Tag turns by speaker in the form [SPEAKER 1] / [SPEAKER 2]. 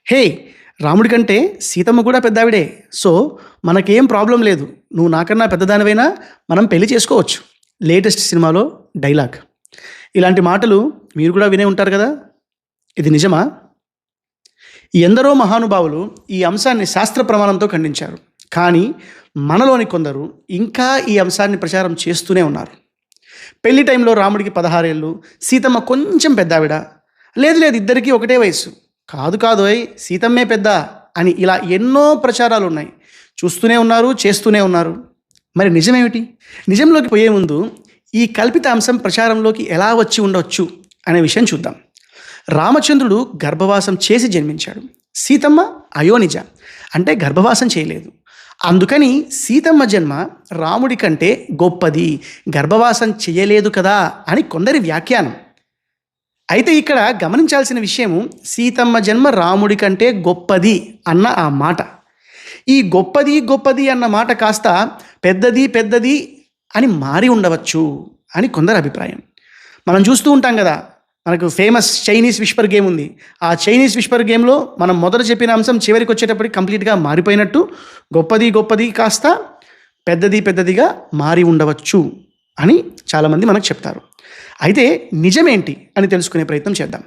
[SPEAKER 1] హే! రాముడి కంటే సీతమ్మ కూడా పెద్దావిడే. సో, మనకేం ప్రాబ్లమ్ లేదు. నువ్వు నాకన్నా పెద్దదానివైనా మనం పెళ్లి చేసుకోవచ్చు. లేటెస్ట్ సినిమాలో డైలాగ్. ఇలాంటి మాటలు మీరు కూడా వినే ఉంటారు కదా! ఇది నిజమా? ఎందరో మహానుభావులు ఈ అంశాన్ని శాస్త్ర ప్రమాణంతో ఖండించారు. కానీ మనలోని కొందరు ఇంకా ఈ అంశాన్ని ప్రచారం చేస్తూనే ఉన్నారు. పెళ్లి టైంలో రాముడికి 16 ఏళ్ళు, సీతమ్మ కొంచెం పెద్దావిడ. లేదు లేదు ఇద్దరికీ ఒకటే వయస్సు. కాదు కాదోయ్ సీతమ్మే పెద్ద అని ఇలా ఎన్నో ప్రచారాలున్నాయి. చూస్తూనే ఉన్నారు, చేస్తూనే ఉన్నారు. మరి నిజమేమిటి? నిజంలోకి పోయే ముందు ఈ కల్పిత అంశం ప్రచారంలోకి ఎలా వచ్చి ఉండొచ్చు అనే విషయం చూద్దాం. రామచంద్రుడు గర్భవాసం చేసి జన్మించాడు. సీతమ్మ అయోనిజ అంటే గర్భవాసం చేయలేదు. అందుకని సీతమ్మ జన్మ రాముడి కంటే గొప్పది, గర్భవాసం చేయలేదు కదా అని కొందరి వ్యాఖ్యానం. అయితే ఇక్కడ గమనించాల్సిన విషయము సీతమ్మ జన్మ రాముడి కంటే గొప్పది అన్న ఆ మాట. ఈ గొప్పది గొప్పది అన్న మాట కాస్త పెద్దది పెద్దది అని మారి ఉండవచ్చు అని కొందరి అభిప్రాయం. మనం చూస్తూ ఉంటాం కదా, మనకు ఫేమస్ చైనీస్ విస్పర్ గేమ్ ఉంది. ఆ చైనీస్ విస్పర్ గేమ్లో మనం మొదట చెప్పిన అంశం చివరికి వచ్చేటప్పటికి కంప్లీట్గా మారిపోయినట్టు గొప్పది గొప్పది కాస్త పెద్దది పెద్దదిగా మారి ఉండవచ్చు అని చాలామంది మనకు చెప్తారు. అయితే నిజమేంటి అని తెలుసుకునే ప్రయత్నం చేద్దాం.